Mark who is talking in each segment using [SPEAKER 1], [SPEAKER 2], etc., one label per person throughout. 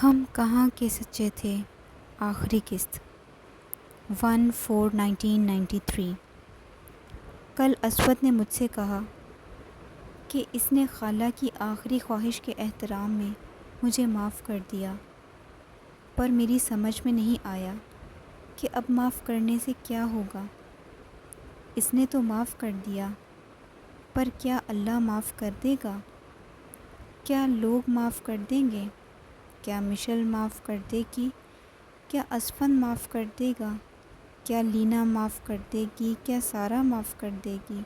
[SPEAKER 1] ہم کہاں کے سچے تھے آخری قسط 1/4/1993۔ کل اسود نے مجھ سے کہا کہ اس نے خالہ کی آخری خواہش کے احترام میں مجھے معاف کر دیا، پر میری سمجھ میں نہیں آیا کہ اب معاف کرنے سے کیا ہوگا۔ اس نے تو معاف کر دیا، پر کیا اللہ معاف کر دے گا؟ کیا لوگ معاف کر دیں گے؟ کیا مشل معاف کر دے گی؟ کیا اسفند معاف کر دے گا؟ کیا لینا معاف کر دے گی؟ کیا سارا معاف کر دے گی؟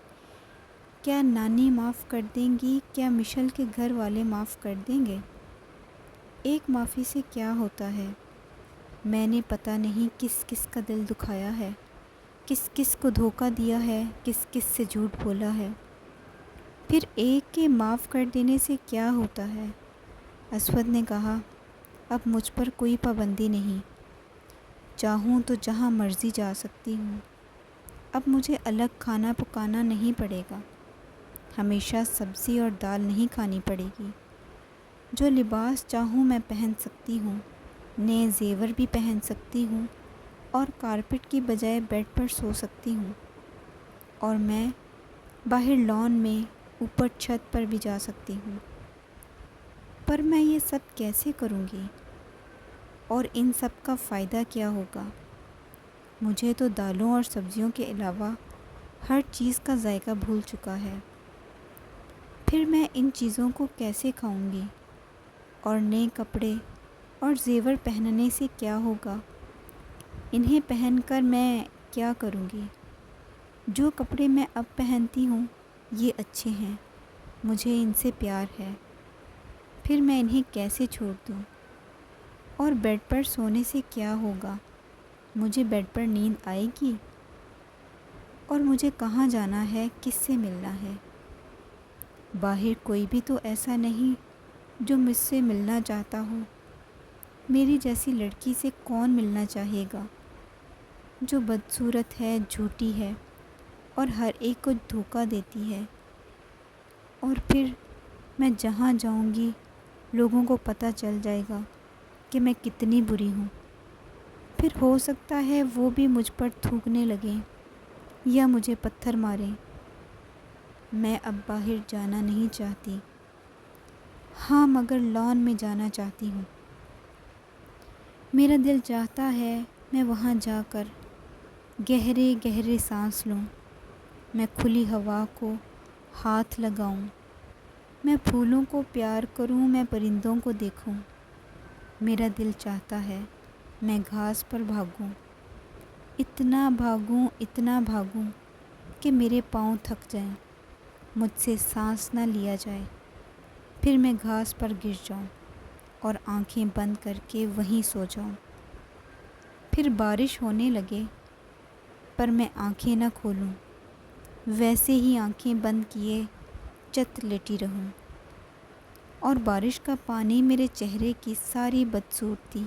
[SPEAKER 1] کیا نانی معاف کر دیں گی؟ کیا مشل کے گھر والے معاف کر دیں گے؟ ایک معافی سے کیا ہوتا ہے؟ میں نے پتہ نہیں کس کس کا دل دکھایا ہے، کس کس کو دھوکہ دیا ہے، کس کس سے جھوٹ بولا ہے۔ پھر ایک کے معاف کر دینے سے کیا ہوتا ہے؟ اسود نے کہا، اب مجھ پر کوئی پابندی نہیں، چاہوں تو جہاں مرضی جا سکتی ہوں۔ اب مجھے الگ کھانا پکانا نہیں پڑے گا، ہمیشہ سبزی اور دال نہیں کھانی پڑے گی۔ جو لباس چاہوں میں پہن سکتی ہوں، نئے زیور بھی پہن سکتی ہوں، اور کارپٹ کی بجائے بیڈ پر سو سکتی ہوں، اور میں باہر لان میں اوپر چھت پر بھی جا سکتی ہوں۔ پر میں یہ سب کیسے کروں گی؟ اور ان سب کا فائدہ کیا ہوگا؟ مجھے تو دالوں اور سبزیوں کے علاوہ ہر چیز کا ذائقہ بھول چکا ہے۔ پھر میں ان چیزوں کو کیسے کھاؤں گی؟ اور نئے کپڑے اور زیور پہننے سے کیا ہوگا؟ انہیں پہن کر میں کیا کروں گی؟ جو کپڑے میں اب پہنتی ہوں یہ اچھے ہیں، مجھے ان سے پیار ہے، پھر میں انہیں کیسے چھوڑ دوں؟ اور بیڈ پر سونے سے کیا ہوگا؟ مجھے بیڈ پر نیند آئے گی؟ اور مجھے کہاں جانا ہے، کس سے ملنا ہے؟ باہر کوئی بھی تو ایسا نہیں جو مجھ سے ملنا چاہتا ہو۔ میری جیسی لڑکی سے کون ملنا چاہے گا، جو بدصورت ہے، جھوٹی ہے، اور ہر ایک کو دھوکہ دیتی ہے۔ اور پھر میں جہاں جاؤں گی لوگوں کو پتہ چل جائے گا کہ میں کتنی بری ہوں۔ پھر ہو سکتا ہے وہ بھی مجھ پر تھوکنے لگیں یا مجھے پتھر ماریں۔ میں اب باہر جانا نہیں چاہتی، ہاں مگر لان میں جانا چاہتی ہوں۔ میرا دل چاہتا ہے میں وہاں جا کر گہرے گہرے سانس لوں، میں کھلی ہوا کو ہاتھ لگاؤں، میں پھولوں کو پیار کروں، میں پرندوں کو دیکھوں۔ میرا دل چاہتا ہے میں گھاس پر بھاگوں، اتنا بھاگوں کہ میرے پاؤں تھک جائیں، مجھ سے سانس نہ لیا جائے، پھر میں گھاس پر گر جاؤں اور آنکھیں بند کر کے وہیں سو جاؤں۔ پھر بارش ہونے لگے پر میں آنکھیں نہ کھولوں، ویسے ہی آنکھیں بند کیے چت لیٹی رہوں، اور بارش کا پانی میرے چہرے کی ساری بدصورتی،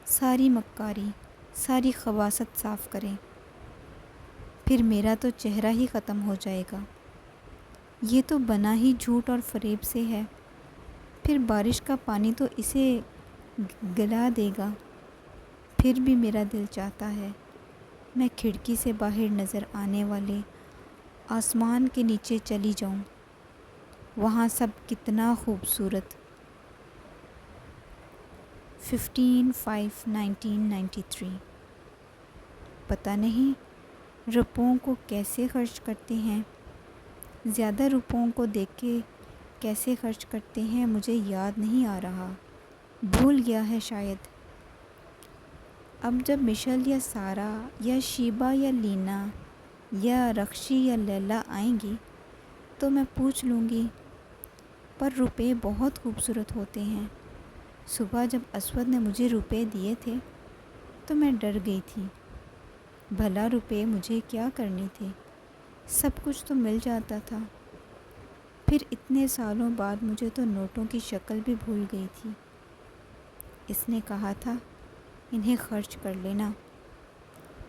[SPEAKER 1] ساری مکاری، ساری خباثت صاف کرے۔ پھر میرا تو چہرہ ہی ختم ہو جائے گا، یہ تو بنا ہی جھوٹ اور فریب سے ہے۔ پھر بارش کا پانی تو اسے گلا دے گا۔ پھر بھی میرا دل چاہتا ہے میں کھڑکی سے باہر نظر آنے والے آسمان کے نیچے چلی جاؤں، وہاں سب کتنا خوبصورت۔ 15/5/1993۔ پتہ نہیں روپوں کو کیسے خرچ کرتے ہیں، زیادہ روپوں کو دیکھ کے کیسے خرچ کرتے ہیں مجھے یاد نہیں آ رہا، بھول گیا ہے شاید۔ اب جب مشل یا سارا یا شیبہ یا لینا یا رخشی یا لیلا آئیں گی تو میں پوچھ لوں گی، پر روپے بہت خوبصورت ہوتے ہیں۔ صبح جب اسود نے مجھے روپے دیے تھے تو میں ڈر گئی تھی، بھلا روپے مجھے کیا کرنے تھے، سب کچھ تو مل جاتا تھا۔ پھر اتنے سالوں بعد مجھے تو نوٹوں کی شکل بھی بھول گئی تھی۔ اس نے کہا تھا انہیں خرچ کر لینا۔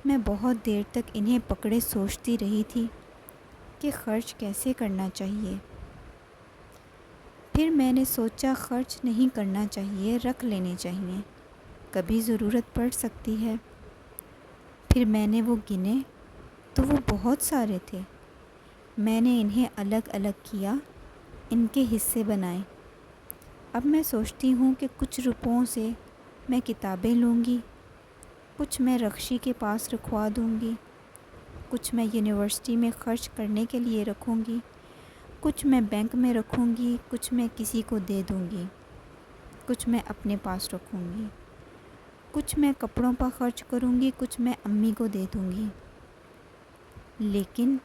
[SPEAKER 1] میں بہت دیر تک انہیں پکڑے سوچتی رہی تھی کہ خرچ کیسے کرنا چاہیے۔ پھر میں نے سوچا خرچ نہیں کرنا چاہیے، رکھ لینے چاہیے، کبھی ضرورت پڑ سکتی ہے۔ پھر میں نے وہ گنے تو وہ بہت سارے تھے۔ میں نے انہیں الگ الگ کیا، ان کے حصے بنائے۔ اب میں سوچتی ہوں کہ کچھ روپوں سے میں کتابیں لوں گی، کچھ میں رکشی کے پاس رکھوا دوں گی، کچھ میں یونیورسٹی میں خرچ کرنے کے لیے رکھوں گی، کچھ میں بینک میں رکھوں گی، کچھ میں کسی کو دے دوں گی، کچھ میں اپنے پاس رکھوں گی، کچھ میں کپڑوں پر خرچ کروں گی، کچھ میں امی کو دے دوں گی۔ لیکن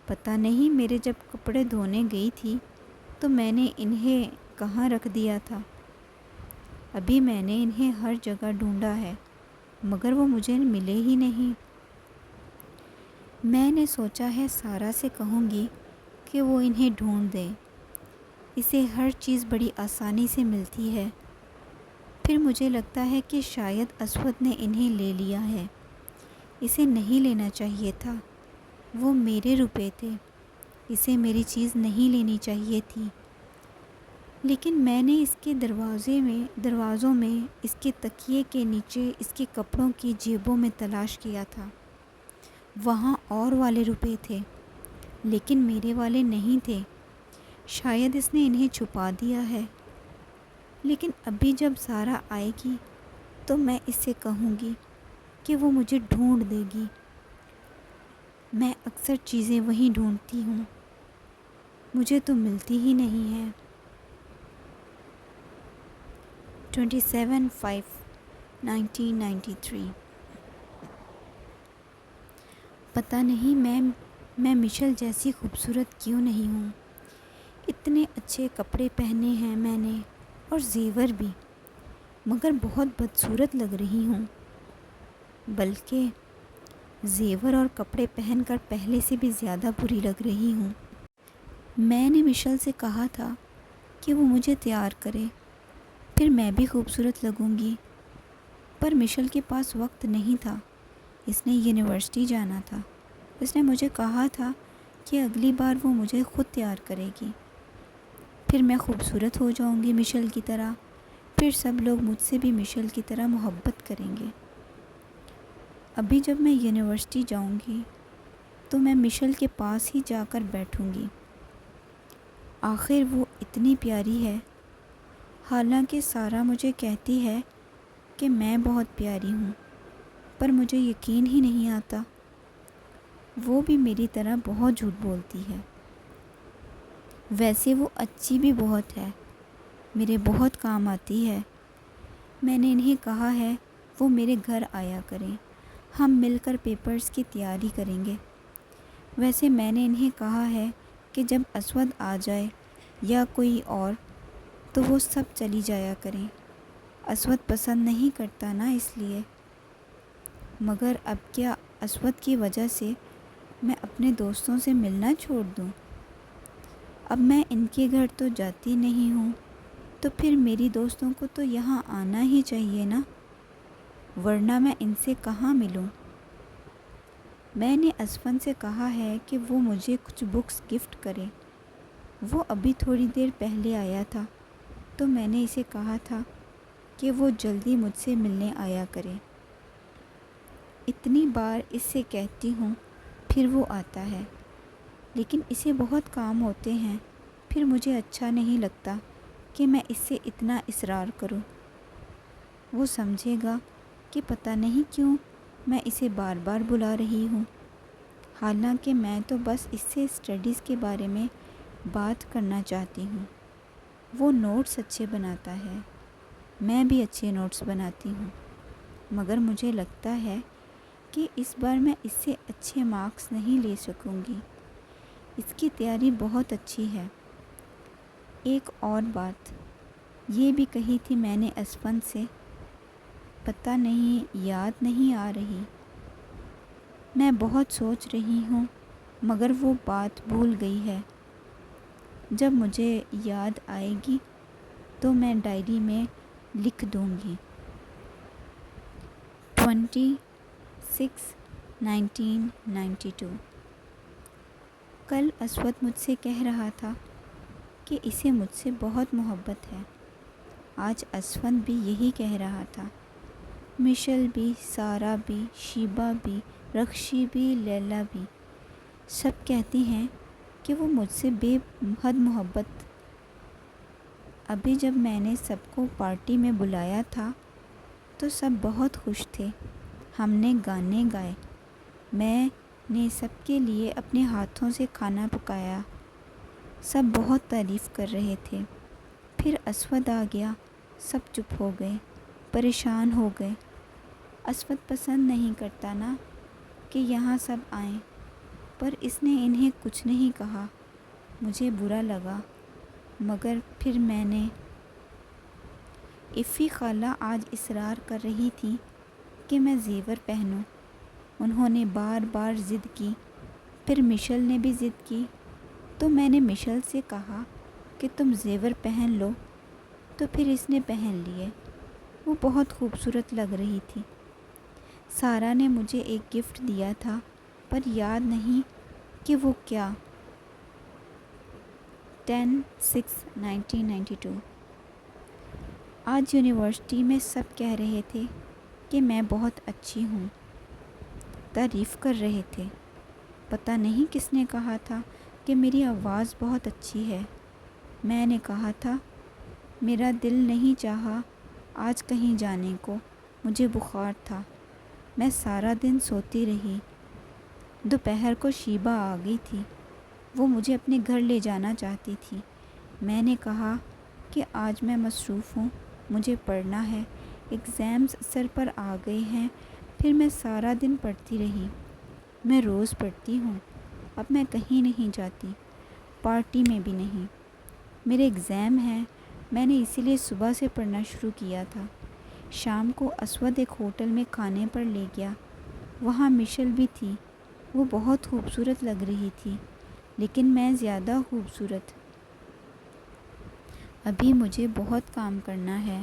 [SPEAKER 1] پتہ نہیں میرے جب کپڑے دھونے گئی تھی تو میں نے انہیں کہاں رکھ دیا تھا۔ ابھی میں نے انہیں ہر جگہ ڈھونڈا ہے مگر وہ مجھے ملے ہی نہیں۔ میں نے سوچا ہے سارا سے کہوں گی کہ وہ انہیں ڈھونڈ دے، اسے ہر چیز بڑی آسانی سے ملتی ہے۔ پھر مجھے لگتا ہے کہ شاید اسود نے انہیں لے لیا ہے، اسے نہیں لینا چاہیے تھا، وہ میرے روپے تھے، اسے میری چیز نہیں لینی چاہیے تھی۔ لیکن میں نے اس کے دروازوں میں، اس کے تکیے کے نیچے، اس کے کپڑوں کی جیبوں میں تلاش کیا تھا۔ وہاں اور والے روپے تھے لیکن میرے والے نہیں تھے۔ شاید اس نے انہیں چھپا دیا ہے۔ لیکن ابھی جب سارا آئے گی تو میں اس سے کہوں گی کہ وہ مجھے ڈھونڈ دے گی۔ میں اکثر چیزیں وہیں ڈھونڈتی ہوں، مجھے تو ملتی ہی نہیں ہے۔ 27/5/1993۔ پتہ نہیں میں مشل جیسی خوبصورت کیوں نہیں ہوں۔ اتنے اچھے کپڑے پہنے ہیں میں نے اور زیور بھی، مگر بہت بدصورت لگ رہی ہوں، بلکہ زیور اور کپڑے پہن کر پہلے سے بھی زیادہ بری لگ رہی ہوں۔ میں نے مشل سے کہا تھا کہ وہ مجھے تیار کرے، پھر میں بھی خوبصورت لگوں گی، پر مشل کے پاس وقت نہیں تھا، اس نے یونیورسٹی جانا تھا۔ اس نے مجھے کہا تھا کہ اگلی بار وہ مجھے خود تیار کرے گی، پھر میں خوبصورت ہو جاؤں گی مشل کی طرح، پھر سب لوگ مجھ سے بھی مشل کی طرح محبت کریں گے۔ ابھی جب میں یونیورسٹی جاؤں گی تو میں مشل کے پاس ہی جا کر بیٹھوں گی۔ آخر وہ اتنی پیاری ہے، حالانکہ سارا مجھے کہتی ہے کہ میں بہت پیاری ہوں، پر مجھے یقین ہی نہیں آتا۔ وہ بھی میری طرح بہت جھوٹ بولتی ہے۔ ویسے وہ اچھی بھی بہت ہے، میرے بہت کام آتی ہے۔ میں نے انہیں کہا ہے وہ میرے گھر آیا کریں، ہم مل کر پیپرز کی تیاری کریں گے۔ ویسے میں نے انہیں کہا ہے کہ جب اسود آ جائے یا کوئی اور تو وہ سب چلی جایا کریں، اسود پسند نہیں کرتا نا اس لیے۔ مگر اب کیا اسود کی وجہ سے میں اپنے دوستوں سے ملنا چھوڑ دوں؟ اب میں ان کے گھر تو جاتی نہیں ہوں، تو پھر میری دوستوں کو تو یہاں آنا ہی چاہیے نا، ورنہ میں ان سے کہاں ملوں؟ میں نے اسفن سے کہا ہے کہ وہ مجھے کچھ بکس گفٹ کرے۔ وہ ابھی تھوڑی دیر پہلے آیا تھا تو میں نے اسے کہا تھا کہ وہ جلدی مجھ سے ملنے آیا کرے۔ اتنی بار اس سے کہتی ہوں پھر وہ آتا ہے، لیکن اسے بہت کام ہوتے ہیں، پھر مجھے اچھا نہیں لگتا کہ میں اس سے اتنا اصرار کروں۔ وہ سمجھے گا کہ پتہ نہیں کیوں میں اسے بار بار بلا رہی ہوں، حالانکہ میں تو بس اس سے اسٹڈیز کے بارے میں بات کرنا چاہتی ہوں۔ وہ نوٹس اچھے بناتا ہے، میں بھی اچھے نوٹس بناتی ہوں، مگر مجھے لگتا ہے کہ اس بار میں اس سے اچھے مارکس نہیں لے سکوں گی۔ اس کی تیاری بہت اچھی ہے۔ ایک اور بات یہ بھی کہی تھی میں نے اسفن سے، پتہ نہیں یاد نہیں آ رہی۔ میں بہت سوچ رہی ہوں مگر وہ بات بھول گئی ہے۔ جب مجھے یاد آئے گی تو میں ڈائری میں لکھ دوں گی۔ 26/1992۔ کل اسود مجھ سے کہہ رہا تھا کہ اسے مجھ سے بہت محبت ہے۔ آج اسفند بھی یہی کہہ رہا تھا۔ مشل بھی، سارا بھی، شیبا بھی، رکشی بھی، لیلا بھی، سب کہتی ہیں کہ وہ مجھ سے بے حد محبت۔ ابھی جب میں نے سب کو پارٹی میں بلایا تھا تو سب بہت خوش تھے۔ ہم نے گانے گائے، میں نے سب کے لیے اپنے ہاتھوں سے کھانا پکایا، سب بہت تعریف کر رہے تھے۔ پھر اسود آ گیا، سب چپ ہو گئے، پریشان ہو گئے۔ اسود پسند نہیں کرتا نا کہ یہاں سب آئیں، پر اس نے انہیں کچھ نہیں کہا۔ مجھے برا لگا، مگر پھر میں نے افی خالہ آج اصرار کر رہی تھی کہ میں زیور پہنوں۔ انہوں نے بار بار ضد کی، پھر مشل نے بھی ضد کی، تو میں نے مشل سے کہا کہ تم زیور پہن لو، تو پھر اس نے پہن لیے۔ وہ بہت خوبصورت لگ رہی تھی۔ سارا نے مجھے ایک گفٹ دیا تھا، پر یاد نہیں کہ وہ کیا۔ 10/6/1992۔ آج یونیورسٹی میں سب کہہ رہے تھے کہ میں بہت اچھی ہوں، تعریف کر رہے تھے۔ پتہ نہیں کس نے کہا تھا کہ میری آواز بہت اچھی ہے۔ میں نے کہا تھا میرا دل نہیں چاہا آج کہیں جانے کو، مجھے بخار تھا، میں سارا دن سوتی رہی۔ دوپہر کو شیبا آ گئی تھی، وہ مجھے اپنے گھر لے جانا چاہتی تھی۔ میں نے کہا کہ آج میں مصروف ہوں، مجھے پڑھنا ہے، ایگزامز سر پر آ گئے ہیں۔ پھر میں سارا دن پڑھتی رہی۔ میں روز پڑھتی ہوں، اب میں کہیں نہیں جاتی، پارٹی میں بھی نہیں۔ میرے ایگزام ہیں، میں نے اسی لیے صبح سے پڑھنا شروع کیا تھا۔ شام کو اسود ایک ہوٹل میں کھانے پر لے گیا، وہاں مشل بھی تھی۔ وہ بہت خوبصورت لگ رہی تھی، لیکن میں زیادہ خوبصورت۔ ابھی مجھے بہت کام کرنا ہے،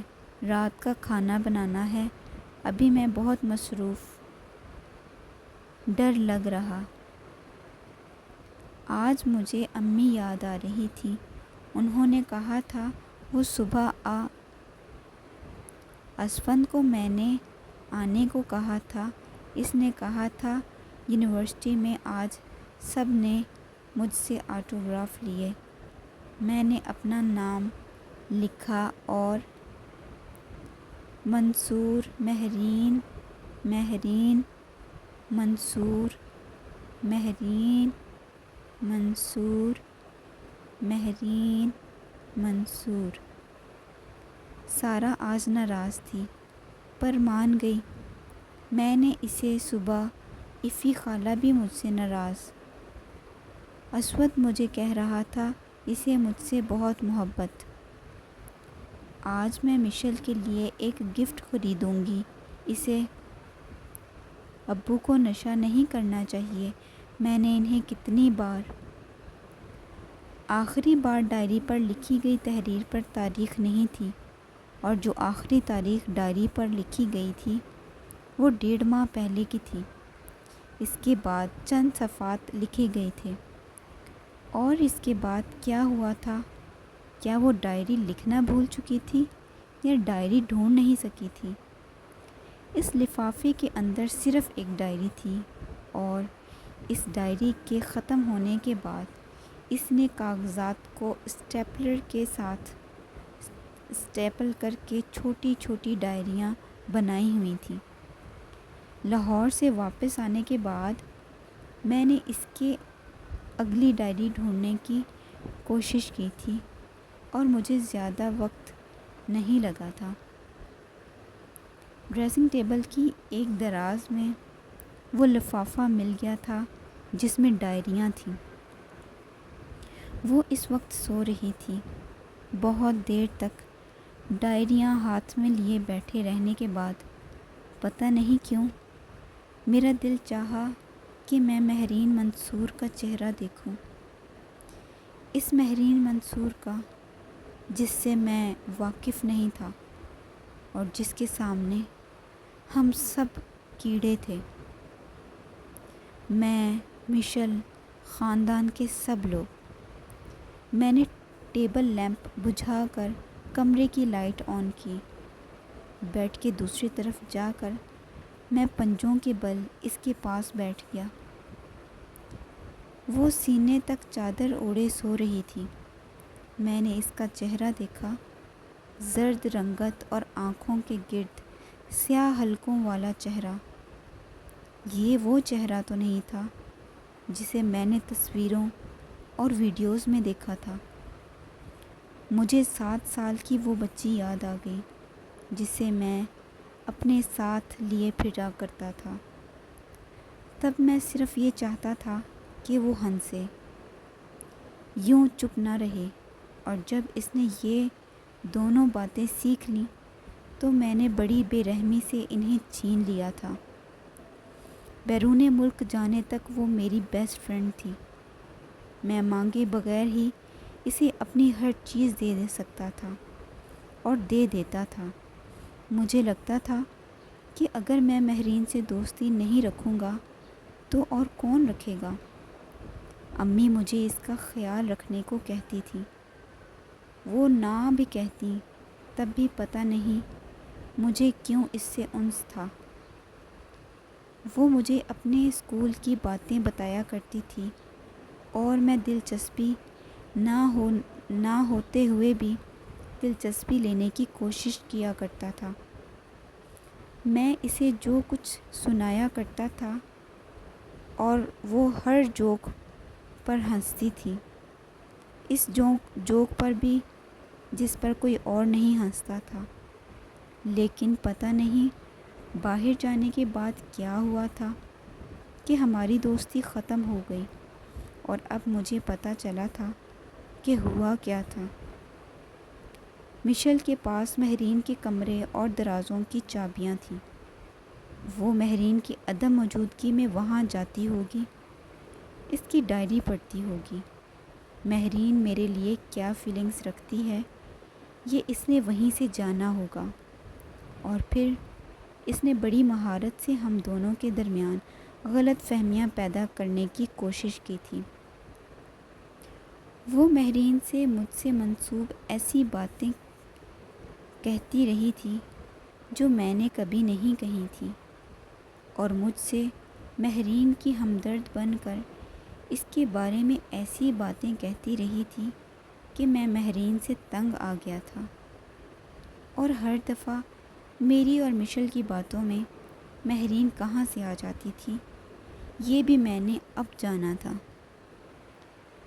[SPEAKER 1] رات کا کھانا بنانا ہے، ابھی میں بہت مصروف۔ ڈر لگ رہا۔ آج مجھے امی یاد آ رہی تھی، انہوں نے کہا تھا وہ صبح اسفند کو میں نے آنے کو کہا تھا۔ اس نے کہا تھا یونیورسٹی میں آج سب نے مجھ سے آٹوگراف لیے۔ میں نے اپنا نام لکھا اور منصور مہرین مہرین منصور مہرین منصور مہرین منصور۔ سارا آج ناراض تھی، پر مان گئی۔ میں نے اسے صبح افی خالہ بھی مجھ سے ناراض۔ اسود مجھے کہہ رہا تھا اسے مجھ سے بہت محبت۔ آج میں مشل کے لیے ایک گفٹ خریدوں گی۔ اسے ابو کو نشہ نہیں کرنا چاہیے۔ میں نے انہیں کتنی بار۔ آخری بار ڈائری پر لکھی گئی تحریر پر تاریخ نہیں تھی، اور جو آخری تاریخ ڈائری پر لکھی گئی تھی وہ 1.5 ماہ پہلے کی تھی۔ اس کے بعد چند صفحات لکھے گئے تھے۔ اور اس کے بعد کیا ہوا تھا؟ کیا وہ ڈائری لکھنا بھول چکی تھی یا ڈائری ڈھونڈ نہیں سکی تھی؟ اس لفافے کے اندر صرف ایک ڈائری تھی، اور اس ڈائری کے ختم ہونے کے بعد اس نے کاغذات کو اسٹیپلر کے ساتھ اسٹیپل کر کے چھوٹی چھوٹی ڈائریاں بنائی ہوئی تھیں۔ لاہور سے واپس آنے کے بعد میں نے اس کے اگلی ڈائری ڈھونڈنے کی کوشش کی تھی، اور مجھے زیادہ وقت نہیں لگا تھا۔ ڈریسنگ ٹیبل کی ایک دراز میں وہ لفافہ مل گیا تھا جس میں ڈائریاں تھیں۔ وہ اس وقت سو رہی تھی۔ بہت دیر تک ڈائریاں ہاتھ میں لیے بیٹھے رہنے کے بعد پتہ نہیں کیوں میرا دل چاہا کہ میں مہرین منصور کا چہرہ دیکھوں، اس مہرین منصور کا جس سے میں واقف نہیں تھا اور جس کے سامنے ہم سب کیڑے تھے، میں، مشل، خاندان کے سب لوگ۔ میں نے ٹیبل لیمپ بجھا کر کمرے کی لائٹ آن کی۔ بیڈ کے دوسری طرف جا کر میں پنجوں کے بل اس کے پاس بیٹھ گیا۔ وہ سینے تک چادر اوڑھے سو رہی تھی۔ میں نے اس کا چہرہ دیکھا، زرد رنگت اور آنکھوں کے گرد سیاہ حلقوں والا چہرہ۔ یہ وہ چہرہ تو نہیں تھا جسے میں نے تصویروں اور ویڈیوز میں دیکھا تھا۔ مجھے 7 سال کی وہ بچی یاد آ گئی جسے میں اپنے ساتھ لیے پھرا کرتا تھا۔ تب میں صرف یہ چاہتا تھا کہ وہ ہنسے، یوں چپ نہ رہے، اور جب اس نے یہ دونوں باتیں سیکھ لیں تو میں نے بڑی بے رحمی سے انہیں چھین لیا تھا۔ بیرون ملک جانے تک وہ میری بیسٹ فرینڈ تھی۔ میں مانگے بغیر ہی اسے اپنی ہر چیز دے سکتا تھا اور دے دیتا تھا۔ مجھے لگتا تھا کہ اگر میں مہرین سے دوستی نہیں رکھوں گا تو اور کون رکھے گا؟ امی مجھے اس کا خیال رکھنے کو کہتی تھی۔ وہ نہ بھی کہتی تب بھی پتہ نہیں مجھے کیوں اس سے انس تھا۔ وہ مجھے اپنے اسکول کی باتیں بتایا کرتی تھی اور میں دلچسپی نہ ہوتے ہوئے بھی دلچسپی لینے کی کوشش کیا کرتا تھا۔ میں اسے جو کچھ سنایا کرتا تھا اور وہ ہر جوک پر ہنستی تھی، اس جوک پر بھی جس پر کوئی اور نہیں ہنستا تھا۔ لیکن پتہ نہیں باہر جانے کے بعد کیا ہوا تھا کہ ہماری دوستی ختم ہو گئی، اور اب مجھے پتہ چلا تھا کہ ہوا کیا تھا۔ مشل کے پاس مہرین کے کمرے اور درازوں کی چابیاں تھیں۔ وہ مہرین کی عدم موجودگی میں وہاں جاتی ہوگی، اس کی ڈائری پڑھتی ہوگی۔ مہرین میرے لیے کیا فیلنگز رکھتی ہے یہ اس نے وہیں سے جانا ہوگا، اور پھر اس نے بڑی مہارت سے ہم دونوں کے درمیان غلط فہمیاں پیدا کرنے کی کوشش کی تھی۔ وہ مہرین سے مجھ سے منسوب ایسی باتیں کہتی رہی تھی جو میں نے کبھی نہیں کہی تھی، اور مجھ سے مہرین کی ہمدرد بن کر اس کے بارے میں ایسی باتیں کہتی رہی تھی کہ میں مہرین سے تنگ آ گیا تھا، اور ہر دفعہ میری اور مشل کی باتوں میں مہرین کہاں سے آ جاتی تھی یہ بھی میں نے اب جانا تھا۔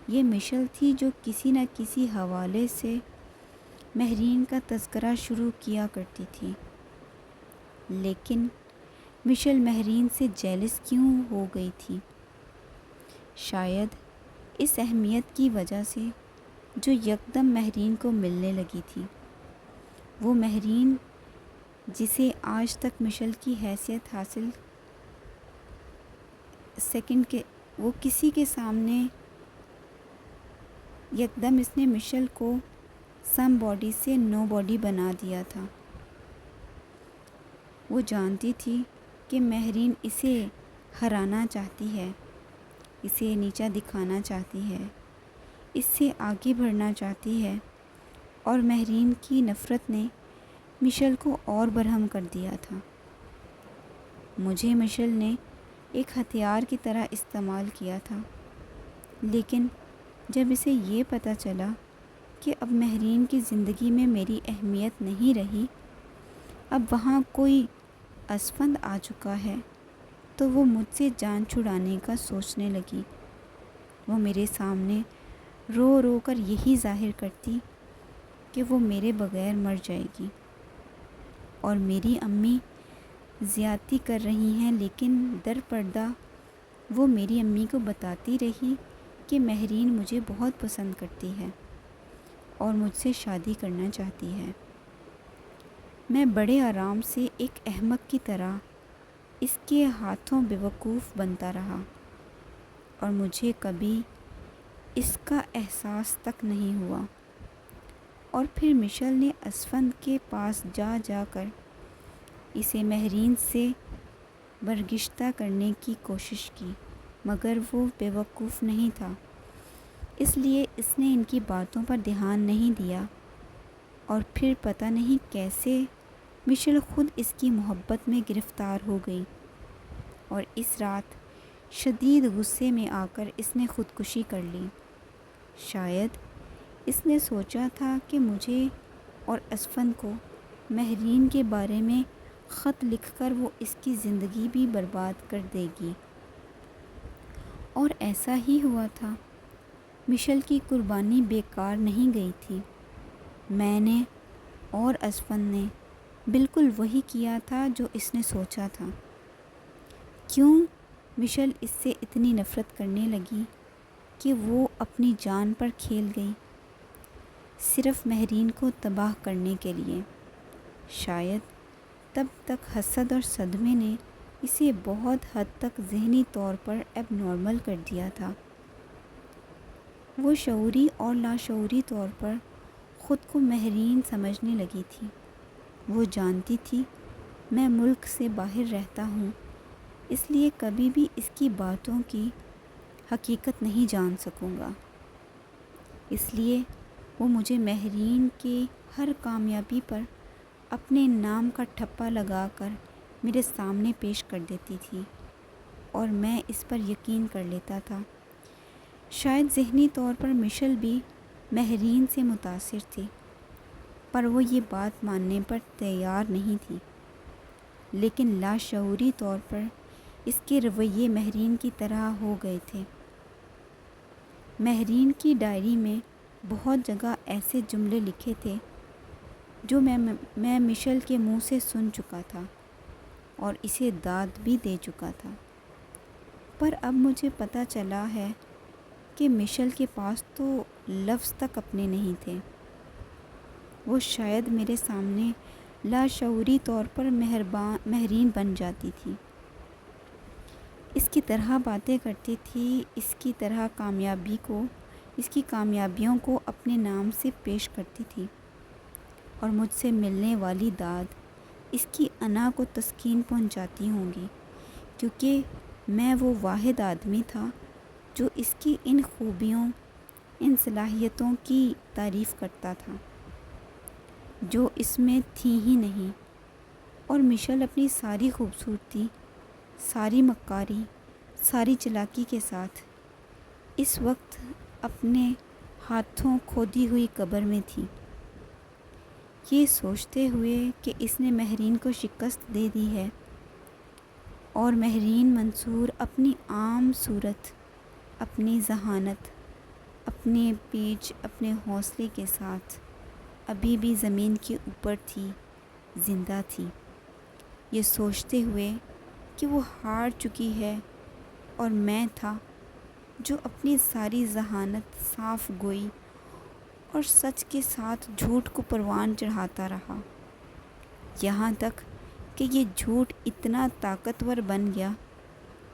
[SPEAKER 1] یہ مشل تھی جو کسی نہ کسی حوالے سے مہرین کا تذکرہ شروع کیا کرتی تھی۔ لیکن مشل مہرین سے جیلس کیوں ہو گئی تھی؟ شاید اس اہمیت کی وجہ سے جو یکدم مہرین کو ملنے لگی تھی۔ وہ مہرین جسے آج تک مشل کی حیثیت حاصل وہ کسی کے سامنے یکدم اس نے مشل کو سم باڈی سے نو باڈی بنا دیا تھا۔ وہ جانتی تھی کہ مہرین اسے ہرانا چاہتی ہے، اسے نیچا دکھانا چاہتی ہے، اس سے آگے بڑھنا چاہتی ہے، اور مہرین کی نفرت نے مشل کو اور برہم کر دیا تھا۔ مجھے مشل نے ایک ہتھیار کی طرح استعمال کیا تھا، لیکن جب اسے یہ پتہ چلا کہ اب مہرین کی زندگی میں میری اہمیت نہیں رہی، اب وہاں کوئی اسفند آ چکا ہے، تو وہ مجھ سے جان چھڑانے کا سوچنے لگی۔ وہ میرے سامنے رو رو کر یہی ظاہر کرتی کہ وہ میرے بغیر مر جائے گی، اور میری امی زیادتی کر رہی ہیں، لیکن در پردہ وہ میری امی کو بتاتی رہی کہ مہرین مجھے بہت پسند کرتی ہے اور مجھ سے شادی کرنا چاہتی ہے۔ میں بڑے آرام سے ایک احمق کی طرح اس کے ہاتھوں بیوقوف بنتا رہا، اور مجھے کبھی اس کا احساس تک نہیں ہوا۔ اور پھر مشل نے اسفند کے پاس جا جا کر اسے مہرین سے برگشتہ کرنے کی کوشش کی، مگر وہ بیوقوف نہیں تھا۔ اس لیے اس نے ان کی باتوں پر دھیان نہیں دیا، اور پھر پتہ نہیں کیسے مشل خود اس کی محبت میں گرفتار ہو گئی، اور اس رات شدید غصے میں آ کر اس نے خودکشی کر لی۔ شاید اس نے سوچا تھا کہ مجھے اور اسفند کو مہرین کے بارے میں خط لکھ کر وہ اس کی زندگی بھی برباد کر دے گی، اور ایسا ہی ہوا تھا۔ مشل کی قربانی بیکار نہیں گئی تھی۔ میں نے اور اسفند نے بالکل وہی کیا تھا جو اس نے سوچا تھا۔ کیوں مشل اس سے اتنی نفرت کرنے لگی کہ وہ اپنی جان پر کھیل گئی، صرف مہرین کو تباہ کرنے کے لیے؟ شاید تب تک حسد اور صدمے نے اسے بہت حد تک ذہنی طور پر ایب نارمل کر دیا تھا۔ وہ شعوری اور لاشعوری طور پر خود کو مہرین سمجھنے لگی تھی۔ وہ جانتی تھی میں ملک سے باہر رہتا ہوں، اس لیے کبھی بھی اس کی باتوں کی حقیقت نہیں جان سکوں گا، اس لیے وہ مجھے مہرین کے ہر کامیابی پر اپنے نام کا ٹھپا لگا کر میرے سامنے پیش کر دیتی تھی، اور میں اس پر یقین کر لیتا تھا۔ شاید ذہنی طور پر مشل بھی مہرین سے متاثر تھی، پر وہ یہ بات ماننے پر تیار نہیں تھی، لیکن لاشعوری طور پر اس کے رویے مہرین کی طرح ہو گئے تھے۔ مہرین کی ڈائری میں بہت جگہ ایسے جملے لکھے تھے جو میں مشل کے منہ سے سن چکا تھا اور اسے داد بھی دے چکا تھا، پر اب مجھے پتہ چلا ہے کہ مشل کے پاس تو لفظ تک اپنے نہیں تھے۔ وہ شاید میرے سامنے لاشعوری طور پر مہرین بن جاتی تھی، اس کی طرح باتیں کرتی تھی، اس کی کامیابیوں کو اپنے نام سے پیش کرتی تھی، اور مجھ سے ملنے والی داد اس کی انا کو تسکین پہنچاتی ہوں گی، کیونکہ میں وہ واحد آدمی تھا جو اس کی ان خوبیوں، ان صلاحیتوں کی تعریف کرتا تھا جو اس میں تھیں ہی نہیں۔ اور مشل اپنی ساری خوبصورتی، ساری مکاری، ساری چالاکی کے ساتھ اس وقت اپنے ہاتھوں کھودی ہوئی قبر میں تھی، یہ سوچتے ہوئے کہ اس نے مہرین کو شکست دے دی ہے، اور مہرین منصور اپنی عام صورت، اپنی ذہانت، اپنے پیچ، اپنے حوصلے کے ساتھ ابھی بھی زمین کے اوپر تھی، زندہ تھی، یہ سوچتے ہوئے کہ وہ ہار چکی ہے، اور میں تھا جو اپنی ساری ذہانت، صاف گوئی اور سچ کے ساتھ جھوٹ کو پروان چڑھاتا رہا، یہاں تک کہ یہ جھوٹ اتنا طاقتور بن گیا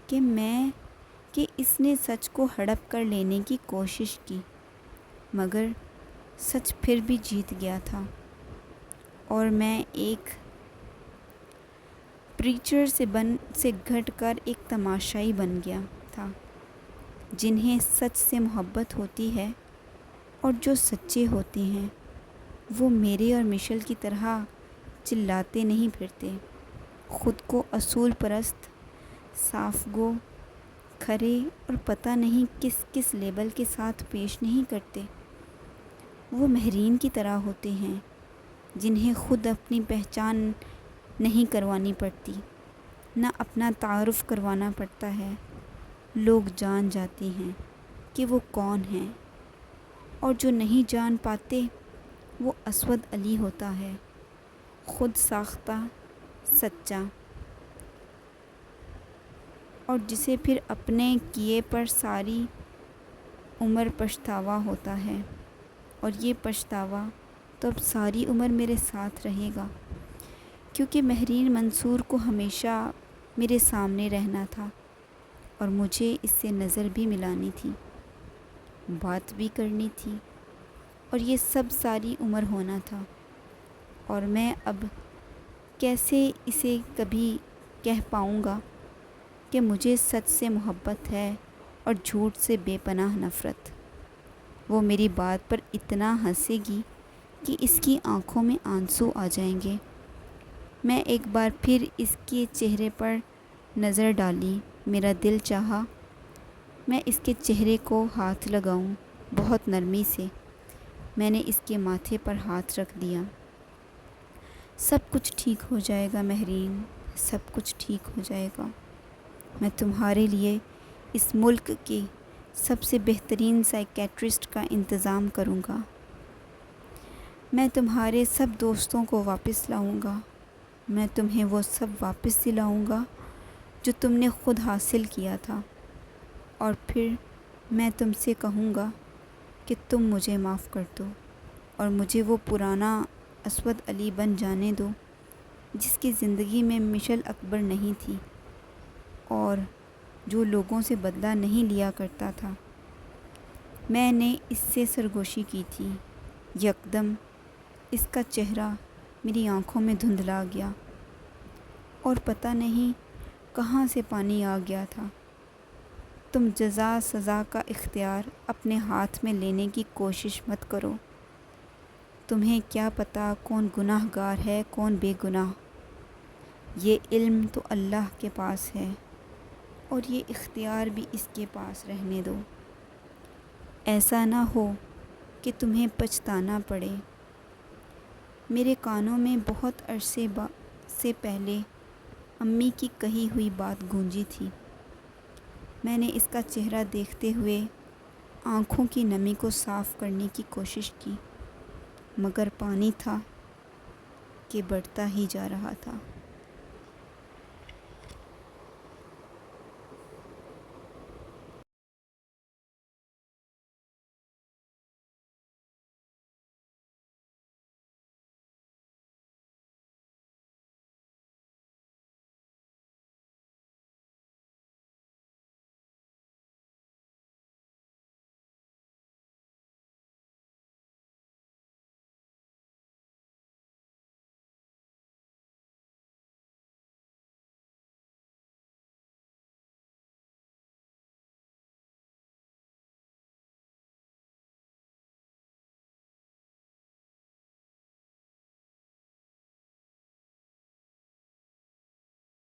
[SPEAKER 1] کہ اس نے سچ کو ہڑپ کر لینے کی کوشش کی، مگر سچ پھر بھی جیت گیا تھا، اور میں ایک پریچر سے گھٹ کر ایک تماشائی بن گیا تھا۔ جنہیں سچ سے محبت ہوتی ہے اور جو سچے ہوتے ہیں، وہ میرے اور مشل کی طرح چلاتے نہیں پھرتے، خود کو اصول پرست، صاف گو، کھرے اور پتہ نہیں کس کس لیبل کے ساتھ پیش نہیں کرتے۔ وہ مہرین کی طرح ہوتے ہیں، جنہیں خود اپنی پہچان نہیں کروانی پڑتی، نہ اپنا تعارف کروانا پڑتا ہے، لوگ جان جاتے ہیں کہ وہ کون ہیں، اور جو نہیں جان پاتے وہ اسود علی ہوتا ہے، خود ساختہ، سچا، اور جسے پھر اپنے کیے پر ساری عمر پچھتاوا ہوتا ہے، اور یہ پچھتاوا تو اب ساری عمر میرے ساتھ رہے گا، کیونکہ مہرین منصور کو ہمیشہ میرے سامنے رہنا تھا، اور مجھے اس سے نظر بھی ملانی تھی، بات بھی کرنی تھی، اور یہ سب ساری عمر ہونا تھا، اور میں اب کیسے اسے کبھی کہہ پاؤں گا کہ مجھے سچ سے محبت ہے اور جھوٹ سے بے پناہ نفرت؟ وہ میری بات پر اتنا ہنسے گی کہ اس کی آنکھوں میں آنسو آ جائیں گے۔ میں ایک بار پھر اس کے چہرے پر نظر ڈالی۔ میرا دل چاہا میں اس کے چہرے کو ہاتھ لگاؤں، بہت نرمی سے۔ میں نے اس کے ماتھے پر ہاتھ رکھ دیا۔ سب کچھ ٹھیک ہو جائے گا مہرین، سب کچھ ٹھیک ہو جائے گا۔ میں تمہارے لیے اس ملک کی سب سے بہترین سائیکیٹرسٹ کا انتظام کروں گا۔ میں تمہارے سب دوستوں کو واپس لاؤں گا۔ میں تمہیں وہ سب واپس دلاؤں گا جو تم نے خود حاصل کیا تھا، اور پھر میں تم سے کہوں گا کہ تم مجھے معاف کر دو اور مجھے وہ پرانا اسود علی بن جانے دو جس کی زندگی میں مشعل اکبر نہیں تھی اور جو لوگوں سے بدلہ نہیں لیا کرتا تھا۔ میں نے اس سے سرگوشی کی تھی۔ یکدم اس کا چہرہ میری آنکھوں میں دھندلا گیا اور پتہ نہیں کہاں سے پانی آ گیا تھا۔ تم جزا سزا کا اختیار اپنے ہاتھ میں لینے کی کوشش مت کرو۔ تمہیں کیا پتہ کون گناہ گار ہے کون بے گناہ۔ یہ علم تو اللہ کے پاس ہے اور یہ اختیار بھی اس کے پاس رہنے دو۔ ایسا نہ ہو کہ تمہیں پچھتانا پڑے۔ میرے کانوں میں بہت عرصے سے پہلے امی کی کہی ہوئی بات گونجی تھی۔ میں نے اس کا چہرہ دیکھتے ہوئے آنکھوں کی نمی کو صاف کرنے کی کوشش کی، مگر پانی تھا کہ بڑھتا ہی جا رہا تھا۔